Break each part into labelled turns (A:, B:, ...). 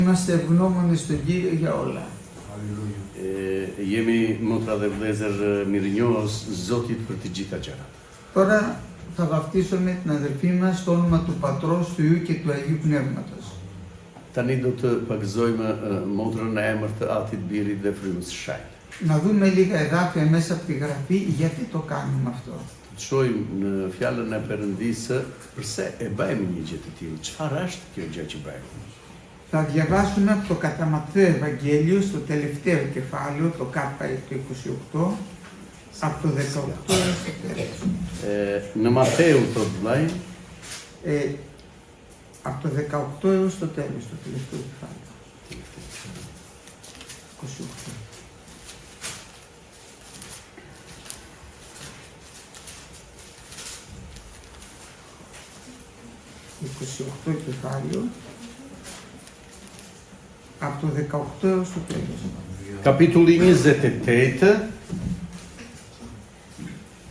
A: Είμαστε ευγνώμονες στον Κύριο για όλα.
B: Jemi motra dhe vëllezër mirënjohës Zotit për të gjitha gjërat.
A: Τώρα θα βαφτίσουμε την αδελφή μας στο όνομα του Πατρός, του Υιού και του Αγίου Πνεύματος.
B: Tani do të pagëzojmë motrën në emër të Atit, Birit dhe Frymës së Shenjtë.
A: Να δούμε λίγα εδάφια μέσα από τη Γραφή γιατί το κάνουμε αυτό.
B: Të shohim në fjalën e Perëndisë pse e bëjmë një gjë të tillë. Çfarë është kjo gjë që bëjmë?
A: Θα διαβάσουμε από το κατά Ματθαίο Ευαγγέλιο στο τελευταίο κεφάλαιο, το ΚΑΠΑ το 28, από το 18 έως το τέλος.
B: Në Mateu thot vllai,
A: από το 18 έως το τέλος, το τελευταίο κεφάλαιο. 28. Το 28 κεφάλαιο, από το 18 έως το τέλος.
B: kapitulli 28,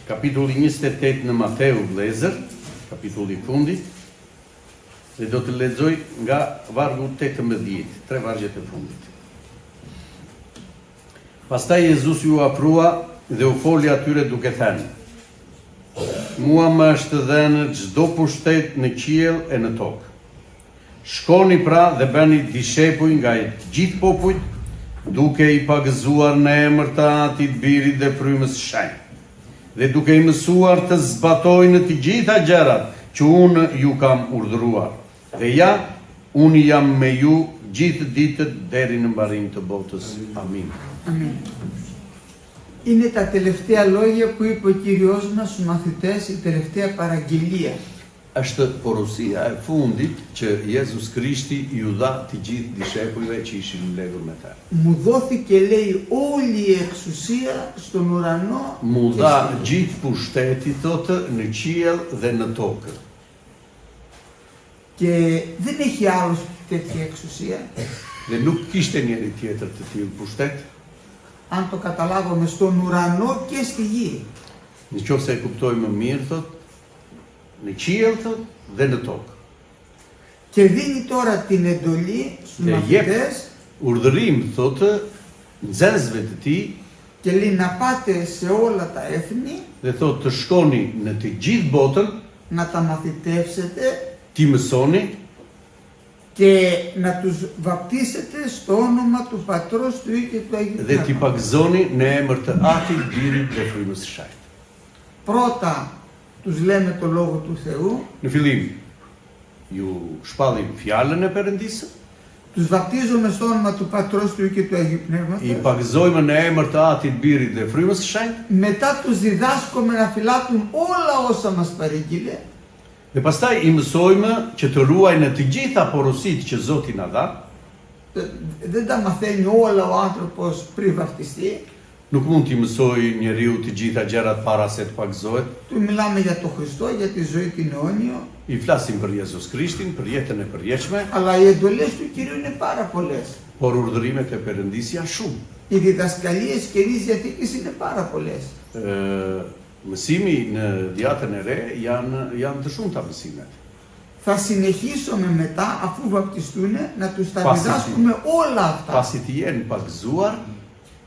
B: kapitulli 28 në Mateu vëllezër, kapitulli i fundit, dhe do të lexoj nga vargu 18, 3 vargjet e fundit. Pastaj Jezusi u afrua dhe u foli atyre duke thënë: Mua më është dhënë çdo pushtet në qiell e në tokë. Shkoni pra dhe bëni dishepuj nga gjithë popujt, duke i pagëzuar në emër të Atit, Birit dhe Frymës së Shenjtë, dhe duke i mësuar të zbatojnë të gjitha gjërat që unë ju kam urdhëruar. Dhe ja, unë jam me ju gjithë ditët deri në mbarim të botës. Amin.
A: Αμήν. Είναι τα τελευταία λόγια που είπε ο Κύριος μας στους μαθητές, η τελευταία παραγγελία.
B: Është porosia e fundit që Jezus Krishti ju dha të gjithë dishepujve që ishin mbledhur me ta.
A: Μου δόθηκε, λέει, όλη η εξουσία στον ουρανό
B: Mu
A: και
B: dha
A: στη γη.
B: gjithë pushteti thotë në qiell dhe në tokë.
A: Και δεν έχει άλλος τέτοια εξουσία.
B: Dhe nuk kishte njeri tjetër të tillë pushtet,
A: Αν το καταλάβουμε, στον ουρανό και στη γη.
B: nëse e kuptojmë mirë thotë, në qiell thotë dhe në tokë.
A: Και δίνει τώρα την εντολή στους
B: Και
A: μαθητές
B: Urdhërim thotë nxënësve të tij
A: και λέει να πάτε σε όλα τα έθνη,
B: dhe thotë të shkoni në të gjithë botën,
A: να τα μαθητεύσετε
B: t'i mësoni
A: και να τους βαπτίσετε στο όνομα του Πατρός, του Υιού και του Αγίου
B: dhe t'i
A: Πνεύματος.
B: pagëzoni në emër të Atit, Birit dhe Frymës së Shenjtë.
A: Πρώτα τους λέμε το Λόγο του Θεού,
B: Në fillim ju shpallim fjalën e Perëndisë,
A: τους βαπτίζουμε στο όνομα του Πατρός, του Υιού και του Αγίου
B: i
A: Πνεύματος,
B: pagëzojmë në emër të Atit, Birit dhe Frymës së Shenjtë,
A: μετά τους διδάσκουμε να φυλάτουν όλα όσα μας παρήγγειλε,
B: dhe pastaj i mësojmë që të ruajnë të gjitha porositë që Zoti na dha.
A: δεν τα μαθαίνει όλα ο άνθρωπος πριν βαπτιστεί.
B: Nuk mund t'i mësoj njeriu të gjitha gjërat para se të pagëzohet.
A: Του μιλάμε για τον Χριστό, για τη ζωή την αιώνιο,
B: I flasim për Jezus Krishtin, për jetën e përjetshme,
A: αλλά οι εντολές του Κυρίου είναι πάρα πολλές.
B: por urdhërimet e Perëndisë janë shumë.
A: Οι διδασκαλίες Καινής Διαθήκης είναι πάρα πολλές.
B: Mësimi në Djatën e Re janë të shumta mësimet.
A: Θα συνεχίσουμε μετά, αφού βαπτιστούν, να τους τα
B: Πάση
A: διδάσκουμε όλα αυτά.
B: Pasi të jenë pagëzuar,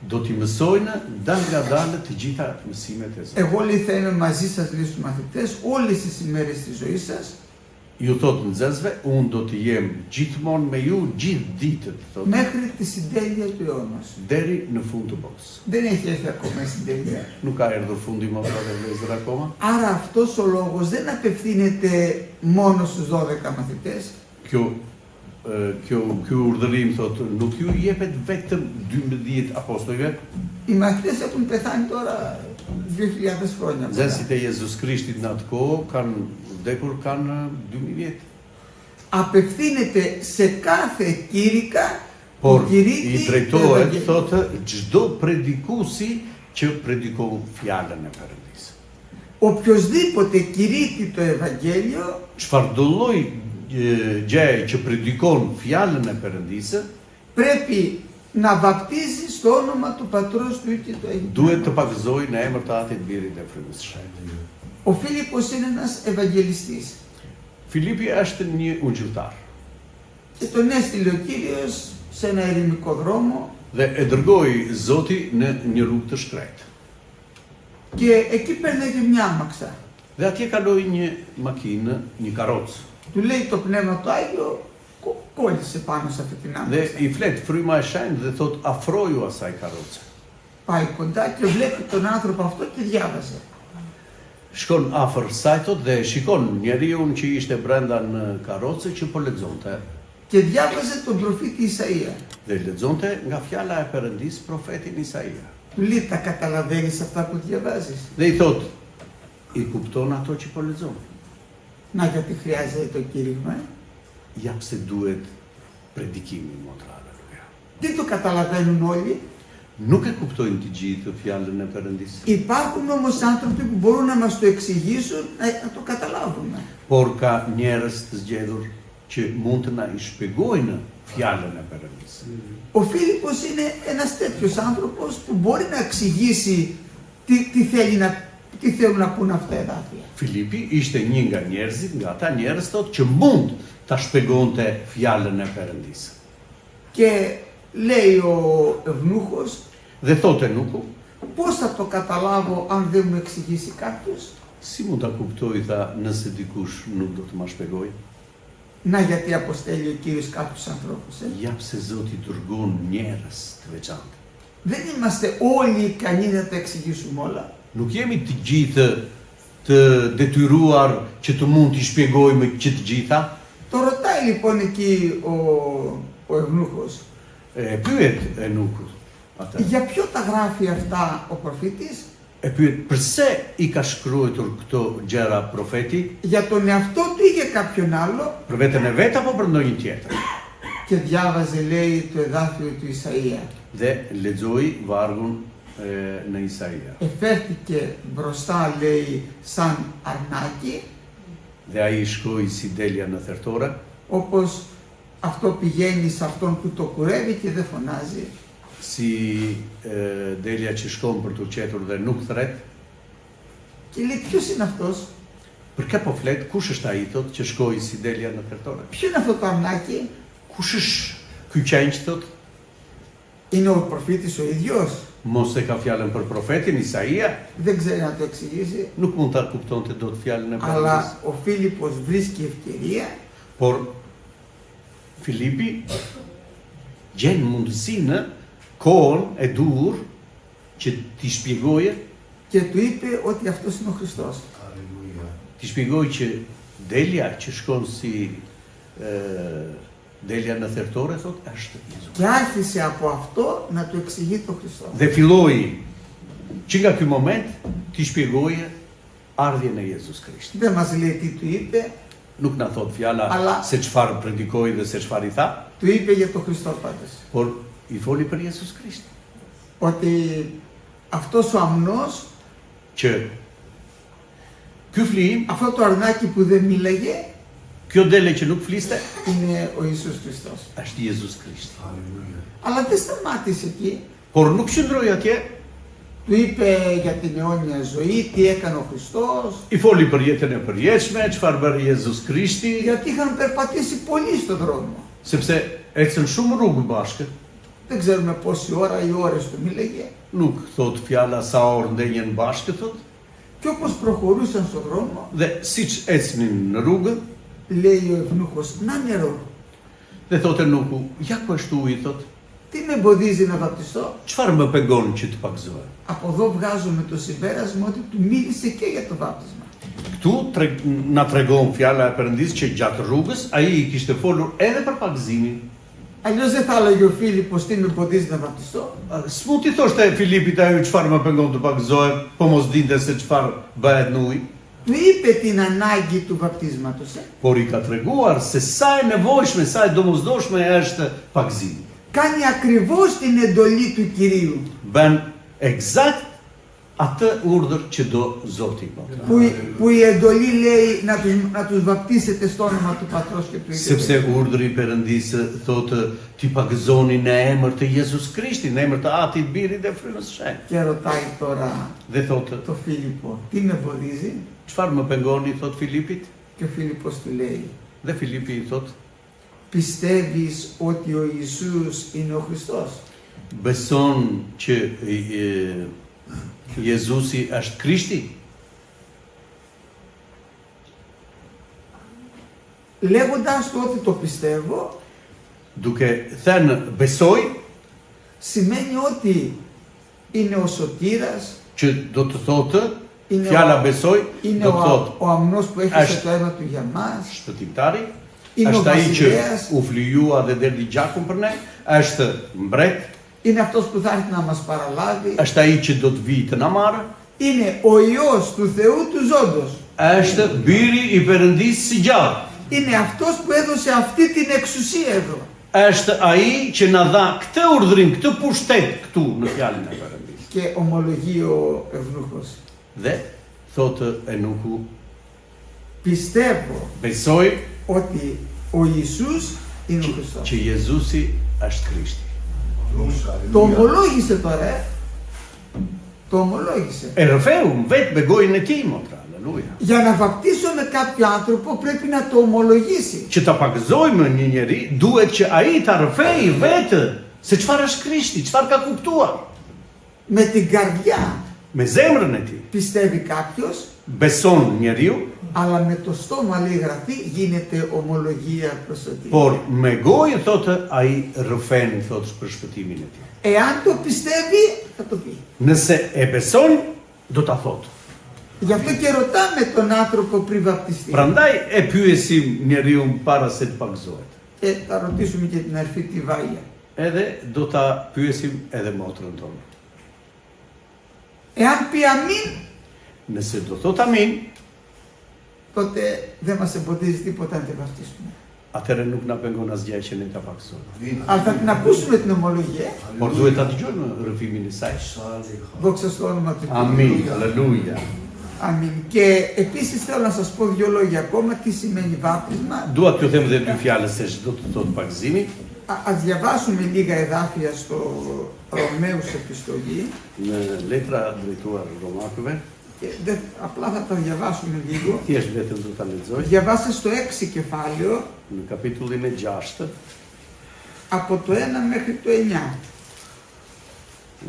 B: do t'i mësojnë dal nga dalë të gjitha mësimet e Zotit.
A: Εγώ, λέει, θα είμαι μαζί σας, λέει, στους μαθητές όλες τις ημέρες της ζωής σας,
B: Ju thotë nxënësve, unë do të jem gjithmonë me ju gjithë ditët, thotë,
A: μέχρι τη συντέλεια του αιώνος.
B: deri në fund të botës.
A: Δεν έχει έρθει ακόμα η συντέλεια.
B: Nuk ka erdhur fundi motra dhe vëllezër akoma.
A: Άρα αυτός ο λόγος δεν απευθύνεται μόνο στους 12 μαθητές,
B: Kjo urdhërim thotë nuk ju jepet vetëm 12 apostujve.
A: οι μαθητές έχουν πεθάνει τώρα 2000 χρόνια. μετά.
B: Nxënësit e Jezus Krishtit në atë kohë kanë vdekur kanë 2000 vjet.
A: Απευθύνεται σε κάθε κήρυκα
B: Por
A: που κηρύττει
B: i
A: το
B: drejtohet
A: Ευαγγέλιο.
B: thotë çdo predikuesi që predikon fjalën e Perëndisë.
A: Οποιοσδήποτε κηρύττει το Ευαγγέλιο
B: Çfarëdo lloj gjëje që predikon fjalën e Perëndisë
A: πρέπει να βαπτίζει στο όνομα του Πατρός, του Υιού και του Αγίου
B: duhet të
A: Πνεύματος.
B: pagëzojë në emër të Atit, Birit dhe Frymës së Shenjtë.
A: Ο Φίλιππος είναι ένας Ευαγγελιστής.
B: Filipi është një ungjilltar.
A: Και τον έστειλε ο Κύριος σε ένα ερημικό δρόμο
B: Dhe e dërgoi Zoti në një rrugë të shkretë.
A: και εκεί παίρναγε μια άμαξα.
B: Dhe atje kaloi një makinë, një karrocë.
A: Του λέει το Πνεύμα το Άγιο, κόλλησε πάνω σε αυτή την
B: Dhe
A: άμαξα.
B: i flet fryma e shenjtë dhe thot afroju asaj karroce.
A: Πάει κοντά και βλέπει τον άνθρωπο αυτό και διάβαζε.
B: Shkon afër saj thot dhe shikon njeriu që ishte brenda në karroce që po lexonte.
A: Και διάβαζε τον προφήτη Ισαΐα.
B: Dhe lexonte nga fjala e Perëndis profetin Isaia.
A: Του λέει τα καταλαβαίνεις αυτά που διαβάζεις.
B: Dhe i thot, i kupton ato që po lexon.
A: Να γιατί χρειάζεται το κήρυγμα.
B: Ja pse duhet predikimi motra, aleluja.
A: Δεν το καταλαβαίνουν όλοι.
B: Nuk e kuptojnë të gjithë fjalën e Perëndis.
A: Υπάρχουν όμως άνθρωποι που μπορούν να μας το εξηγήσουν, να το καταλάβουμε.
B: Por ka njerëz të zgjedhur që mund të na i shpjegojnë fjalën e Perëndis.
A: Ο Φίλιππος είναι ένας τέτοιος άνθρωπος που μπορεί να εξηγήσει τι θέλουν να πούν αυτά εδάφια.
B: Filipi ishte një nga njerëzit, nga ata njerëz thot që mund ta shpjegonte fjalën e Perëndis.
A: Και λέει ο Ευνούχος,
B: Dhe thotë Nuku,
A: πώς θα το καταλάβω αν δεν μου εξηγήσει κάποιος.
B: si mund ta kuptoj tha nëse dikush nuk do të ma shpjegoj?
A: Να γιατί αποστέλει ο Κύριος κάποιους ανθρώπους.
B: Ja pse Zoti dërgon njerëz të veçantë.
A: Δεν είμαστε όλοι ικανοί να τα εξηγήσουμε όλα.
B: Nuk jemi të gjithë të detyruar që të mund t'i shpjegojmë që të gjitha.
A: Το ρωτάει λοιπόν εκεί ο Ευνούχος.
B: Pyet Nuku atë.
A: Για ποιο τα γράφει αυτά ο προφήτης?
B: E pyet pse i ka shkruar këto gjëra profeti,
A: Για τον εαυτό του ή για κάποιον άλλο?
B: për veten e vet apo për ndonjë tjetër?
A: Και διάβαζε λέει το εδάφιο του Ισαΐα.
B: Dhe lexoi vargun në Isaia.
A: Εφέρθηκε μπροστά λέει σαν αρνάκι,
B: Dhe ai shkoi si delja në thertore,
A: όπως αυτό πηγαίνει σε αυτόν που το κουρεύει και δεν φωνάζει.
B: si delja që shkon për të qetur dhe nuk thret.
A: Και λέει ποιος είναι αυτός?
B: Për kë po flet? Kush është ai thot që shkoi si delja në thertore?
A: Ποιο είναι αυτό το αρνάκι?
B: Kush është ky qenj thot?
A: Είναι ο προφήτης ο ίδιος?
B: Mos e ka fjalën për profetin Isaia,
A: Δεν ξέρει να το εξηγήσει.
B: nuk mund ta kuptonte dot fjalën e Perëndis.
A: Αλλά ο Φίλιππος βρίσκει ευκαιρία
B: Por Filipi gjen mundësinë, kohën e duhur që t'i shpjegoje,
A: και του είπε ότι αυτός είναι ο Χριστός.
B: t'i shpjegoj që delja që shkon si delja në thertore thot është Jezusi.
A: Και άρχισε από αυτό να του εξηγεί το Χριστό.
B: Dhe filloi që nga ky moment t'i shpjegoje ardhjen e Jezus Krishtit.
A: Δεν μας λέει τι του είπε,
B: Nuk na thot fjala
A: Allah.
B: se çfarë predikoi dhe se çfarë i tha,
A: του είπε για το Χριστό πάντως.
B: por i foli për Jezus Krisht.
A: Ότι αυτός ο αμνός,
B: Që ky flijim,
A: αυτό το αρνάκι που δεν μίλαγε,
B: kjo dele që nuk fliste,
A: είναι ο Ιησούς Χριστός.
B: është Jezus Krisht.
A: Αλλά δεν σταμάτησε εκεί.
B: Por nuk qëndroi atje,
A: Του είπε για την αιώνια ζωή, τι έκανε ο Χριστός,
B: i foli për jetën e përjetshme, çfarë bëri Jezus Krishti,
A: γιατί είχαν περπατήσει πολύ στον δρόμο.
B: sepse ecën shumë rrugë bashkë.
A: Δεν ξέρουμε πόση ώρα ή ώρες του μίλαγε.
B: Nuk thot fjala sa orë ndenjen bashkë thot,
A: Και όπως προχωρούσαν στον δρόμο,
B: dhe siç ecnin në rrugë,
A: λέει ο Ευνούχος, να νερό,
B: dhe thotë Nuku, ja ku është uji thot,
A: τι με εμποδίζει να βαπτιστώ?
B: çfarë më pengon që të pagëzohem?
A: Από εδώ βγάζουμε το συμπέρασμα ότι του μίλησε και για το βάπτισμα.
B: Këtu na tregon fjala e Perëndis që gjatë rrugës ai i kishte folur edhe për pagëzimin.
A: Αλλιώς δεν θα έλεγε ο Φίλιππος τι με εμποδίζει να βαπτιστώ.
B: S'mund t'i thoshte Filipit ajo çfarë më pengon të pagëzohem, po mos dinte se çfarë bëhet në ujë.
A: Του είπε την ανάγκη του βαπτίσματος.
B: Por i ka treguar se sa e nevojshme, sa e domosdoshme është pagëzimi.
A: Κάνει ακριβώς την εντολή του Κυρίου.
B: Bën eksakt atë urdhër që do Zoti.
A: Που η εντολή λέει να τους βαπτίσετε στο όνομα του Πατρός και του Υιού.
B: Sepse urdhri i Perëndisë thotë ti pagëzoni në emër të Jezus Krishtit, në emër të Atit, Birit dhe Frymës së Shenjtë.
A: Και ρωτάει τώρα
B: Dhe thotë,
A: το Φίλιππο, τι με εμποδίζει?
B: çfarë më pengoni thot Filipit?
A: Και ο Φίλιππος του λέει,
B: Dhe Filipi i thot,
A: Πιστεύεις ότι ο Ιησούς είναι ο Χριστός?
B: Beson që Jezusi është Krishti?
A: Λέγοντας το ότι το πιστεύω,
B: Duke thënë besoj,
A: σημαίνει ότι είναι ο σωτήρας,
B: që do të thotë,
A: είναι
B: fjala besoj,
A: είναι
B: do të thotë
A: ο αμνός που έχασε
B: Ashtë-
A: το αίμα του για μας,
B: shpëtimtari,
A: είναι ο
B: është ai që
A: βασιλέας,
B: u flijua dhe derdhi gjakun për ne, është mbret,
A: είναι αυτός που θα έρθει να μας παραλάβει,
B: është ai që do të vijë të na marrë,
A: είναι ο Υιός του Θεού του Ζώντος.
B: është biri i Perëndisë së gjallë.
A: Είναι αυτός που έδωσε αυτή την εξουσία εδώ.
B: Është ai që na dha këtë urdhrim, këtë pushtet këtu në fjalën e Perëndisë.
A: Και ομολογεί ο Ευνούχος.
B: Dhe thotë Enuku,
A: Πιστεύω
B: besoj
A: ότι ο Ιησούς είναι ο Χριστός.
B: që Jezusi është Krishti.
A: Το ομολόγησε τώρα, το ομολόγησε.
B: E rrëfeu vetë me gojën e tij, motra, aleluja.
A: Για να βαπτίσουμε κάποιο άνθρωπο πρέπει να το ομολογήσει.
B: Që ta pagëzojmë një njeri, duhet që ai ta rrëfej vetë se çfarë është Krishti, çfarë ka kuptuar.
A: Με την καρδιά
B: Me zemrën e tij.
A: πιστεύει κάποιος,
B: Beson njeriu,
A: αλλά με το στόμα λέει γραφή γίνεται ομολογία προς το τι.
B: por me gojë thotë ai rrëfen thotë për shpëtimin e tij.
A: Εάν το πιστεύει θα το πει.
B: Nëse e beson, do ta thotë.
A: Γι' αυτό και ρωτάμε τον άνθρωπο πριν βαπτιστεί.
B: Prandaj e pyesim njeriu para se të pagëzohet.
A: Και θα ρωτήσουμε και την αρφή τη Βάγια.
B: Edhe do ta pyesim edhe motrën tonë.
A: Εάν πει αμήν,
B: Nëse do thot amin,
A: τότε δεν μας εμποδίζει τίποτα να τη βαπτίσουμε.
B: atëherë nuk na pengon asgjë që ne ta pagëzojmë.
A: Αλλά θα την ακούσουμε την ομολογία.
B: Por duhet ta dëgjojmë rrëfimin e saj.
A: Δόξα στο όνομα του
B: Amin, halleluja.
A: Αμήν. Και επίσης θέλω να σας πω δύο λόγια ακόμα τι σημαίνει βάπτισμα.
B: Dua t'ju them edhe dy fjalë se ç'do të thotë pagëzimi.
A: Ας διαβάσουμε λίγα εδάφια στο Ρωμαίους επιστολή.
B: Në letra drejtuar Romakëve,
A: Και απλά θα τα διαβάσουμε λίγο.
B: thjesht vetëm do ta lexoj
A: Διαβάστε στο 6 κεφάλαιο
B: në kapitullin e 6,
A: από το 1 μέχρι το 9.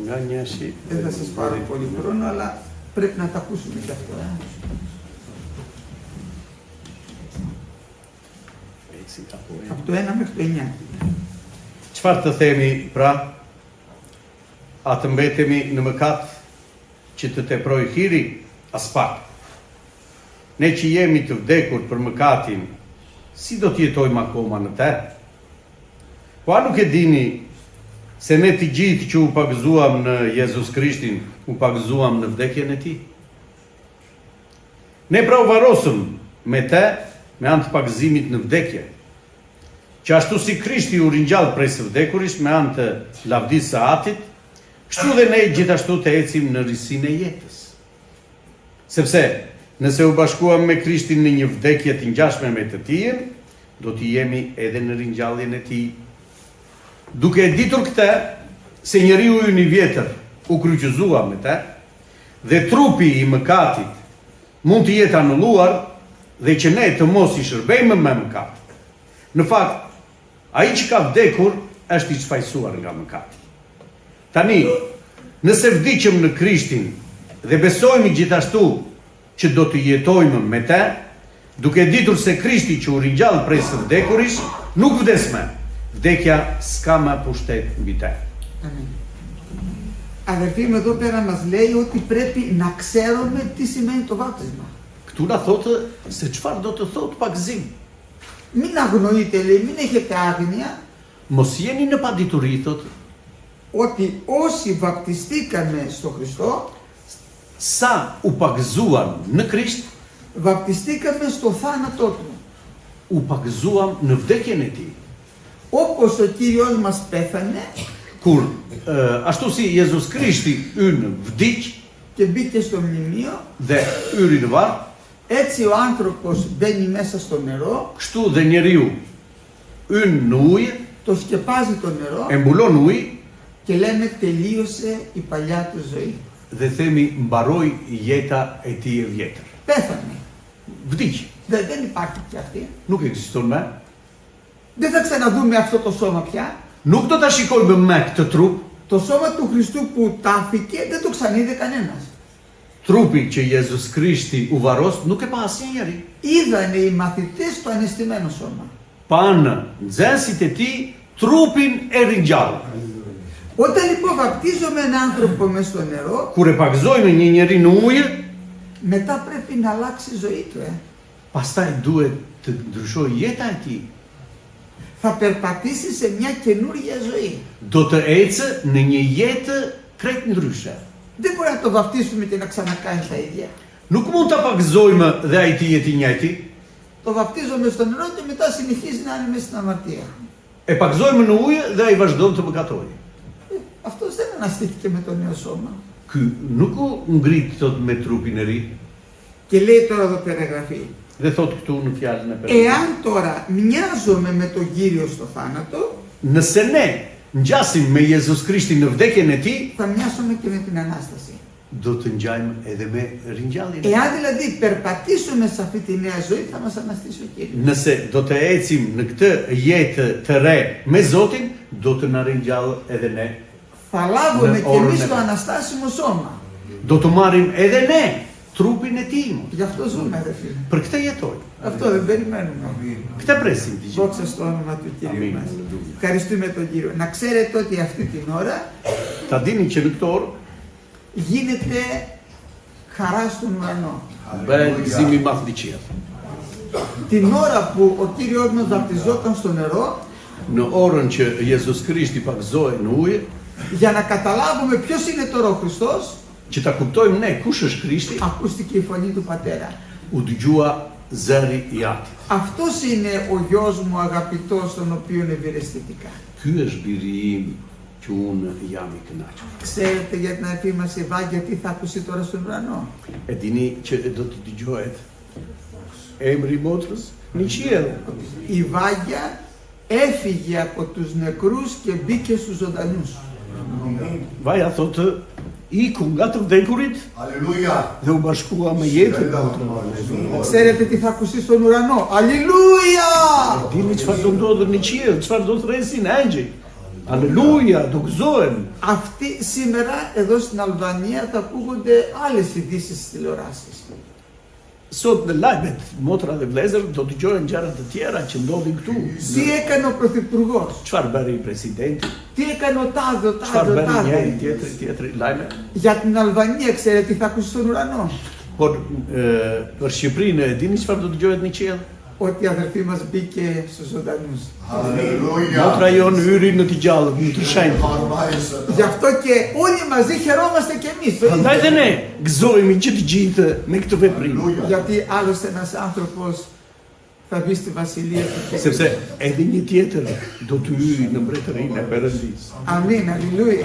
B: nga 1-shi.
A: Δεν θα σας πάρω πολύ χρόνο, αλλά πρέπει να τα ακούσουμε και αυτό. Από το 1 μέχρι το 9.
B: Çfarë të themi pra? A të mbetemi në mëkat që të teproj hiri? As pak. Ne që jemi të vdekur për mëkatin, si do të jetojmë akoma në te? Po a nuk e dini se ne të gjithë që u pagëzuam në Jezus Krishtin, u pagëzuam në vdekjen e tij? Ne pra u varosëm me te, me anë të pagëzimit në vdekje, që ashtu si Krishti u ringjall prej së vdekuris me anë të lavdisë së Atit, kështu dhe ne gjithashtu të ecim në risinë e jetës. Sepse nëse u bashkuam me Krishtin në një vdekje të ngjashme me të tijën, do t'i jemi edhe në ringjalljen e tij. Duke e ditur këtë, se njeriu ynë i vjetër u kryqëzua me të, dhe trupi i mëkatit mund të jetë anulluar dhe që ne të mos i shërbejmë me mëkat. Në fakt, ai që ka vdekur është i çfajsuar nga mëkati. Tani, nëse vdiqëm në Krishtin dhe besojmë gjithashtu që do të jetojmë me te, duke ditur se Krishti që u ringjall prej së vdekuris, nuk vdesme. Vdekja s'ka më pushtet mbi te.
A: Αμήν. Αδερφοί μου, εδώ πέρα μας λέει ότι πρέπει να ξέρουμε τι σημαίνει το βάπτισμα.
B: Këtu na thotë se çfarë do të thotë pagëzim.
A: Μην αγνοείτε, λέει, μην έχετε άγνοια
B: Mos jeni në padituri, thotë,
A: ότι όσοι βαπτιστήκαμε στο Χριστό,
B: sa u pagëzuam në Krisht,
A: βαπτιστήκαμε στο θάνατό Του.
B: u pagëzuam në vdekjen e tij.
A: Όπως ο Κύριος μας πέθανε
B: Kur ashtu si Jezus Krishti ynë vdiq
A: και μπήκε στο μνημείο,
B: dhe yri në varr,
A: έτσι ο άνθρωπος μπαίνει μέσα στο νερό,
B: kështu dhe njeriu ynë në ujë,
A: το σκεπάζει το νερό
B: e mbulon ujë
A: και λέμε τελείωσε η παλιά του ζωή.
B: dhe themi mbaroi jeta e tij e vjetër.
A: Πέθανε.
B: Vdiq,
A: Δεν υπάρχει και αυτή.
B: nuk ekziston më.
A: Δεν θα ξαναδούμε αυτό το σώμα πια.
B: Nuk do ta shikojmë me këtë trup,
A: Το σώμα του Χριστού που τάφηκε δεν το ξανείδε κανένας.
B: trupi që Jezus Krishti u varos nuk e pa asnjëri.
A: Είδανε οι μαθητές το αναισθημένο σώμα.
B: Panë nxënësit e tij trupin e ringjallë.
A: Όταν λοιπόν βαπτίζομαι έναν άνθρωπο μες στο νερό,
B: Kur e pakzojmë një njeri në ujë,
A: μετά πρέπει να αλλάξει η ζωή του.
B: pastaj duhet të ndryshojë jeta e tij.
A: Θα περπατήσει σε μια καινούργια ζωή.
B: Do të ecë në një jetë krejt ndryshe.
A: Δεν μπορεί να το βαπτίσουμε και να ξανακάνει τα ίδια.
B: Nuk mund ta pakzojmë dhe ai të jetë i njëjti.
A: Το βαπτίζομαι στο νερό και μετά συνεχίζει να είναι μέσα στην αμαρτία.
B: E pakzojmë në ujë dhe ai vazhdon të mëkatojë.
A: Αυτός δεν αναστήθηκε με το νέο σώμα.
B: Ky nuk u ngrit thot me trupin e ri
A: Και λέει τώρα εδώ περιγραφή.
B: dhe thot këtu në fjalën e Perëndimit.
A: Εάν τώρα μοιάζομαι με τον Κύριο στο θάνατο,
B: Nëse ne ngjasim me Jezus Krishtin në vdekjen e tij,
A: θα μοιάσουμε και με την Ανάσταση.
B: do të ngjajmë edhe me ringjalljen.
A: Εάν δηλαδή περπατήσουμε σε αυτή τη νέα ζωή, θα μας αναστήσει ο Κύριος.
B: Nëse do të ecim në këtë jetë të re me Zotin, do të na ringjallë edhe ne.
A: Θα λάβουμε
B: Ναι,
A: και
B: όρον
A: εμείς
B: ναι.
A: το αναστάσιμο σώμα.
B: Do të marrim edhe ne trupin e tij.
A: Γι' αυτό ζούμε, ρε φίλε.
B: Për këtë jetoj.
A: Αυτό δεν περιμένουμε.
B: Këtë presim të gjithë.
A: Δόξα στο όνομα του Κυρίου
B: Αμήν.
A: μας. Ευχαριστούμε τον Κύριο. Να ξέρετε ότι αυτή την ώρα
B: Ta dini që në këtë orë
A: γίνεται χαρά στον ουρανό.
B: bëhet gëzimi i madh në qiell.
A: Την ώρα που ο Κύριος μας βαπτιζόταν στο νερό,
B: Në orën që Jezus Krishti pakzohej në ujë,
A: για να καταλάβουμε ποιος είναι τώρα ο Χριστός,
B: që ta kuptojmë ne kush është Krishti,
A: ακούστηκε η φωνή του Πατέρα.
B: u dëgjua zëri i Atit.
A: Αυτός είναι ο γιος μου αγαπητός, τον οποίον ευηρεστήθηκα.
B: Ky është biri im që unë jam i kënaqur.
A: Ξέρετε για την αδερφή μας Ευάγγελια τι θα ακούσει τώρα στον ουρανό.
B: E dini që do të dëgjohet emri i motrës në qiell.
A: Η Βάγια έφυγε από τους νεκρούς και μπήκε στους ζωντανούς.
B: Vaja thotë iku nga të vdekurit
C: Aleluja.
B: dhe u bashkua me jetën.
A: Ξέρετε τι θα ακουστεί στον ουρανό. Αλληλούια!
B: Dini çfarë do ndodhë në qiell, çfarë do thresin angjëj. Aleluja, do gëzohen.
A: Αυτή σήμερα εδώ στην Αλβανία θα ακούγονται άλλες ειδήσεις στις τηλεοράσεις.
B: Sot në lajmet, motra dhe vlezër do dëgjojnë gjëra të tjera që ndodhin këtu.
A: Τι έκανε ο Πρωθυπουργός,
B: Çfarë bëri i presidenti,
A: τι έκανε ο τάδε, ο
B: çfarë
A: τάδε, ο
B: bëri njëri
A: τάδε.
B: tjetri lajme.
A: Για την Αλβανία ξέρετε τι θα ακούσει στον ουρανό.
B: Por për Shqipërinë e dini çfarë do dëgjohet në qiell?
A: Ότι η αδερφή μας μπήκε στους ζωντανούς.
B: Motra
C: Aleluja.
B: jonë hyri në të gjallët, në të shenjtë.
C: Parmajse.
A: Γι' αυτό και όλοι μαζί χαιρόμαστε κι εμείς. το ίδιο.
B: Prandaj dhe ne gëzohemi që të gjithë me këtë veprim.
A: Γιατί άλλωστε ένας άνθρωπος θα μπει στη βασιλεία του Κυρίου.
B: Sepse edhe një tjetër do të hyjë në mbretërinë e Perëndisë.
A: Αμήν, αλληλούια.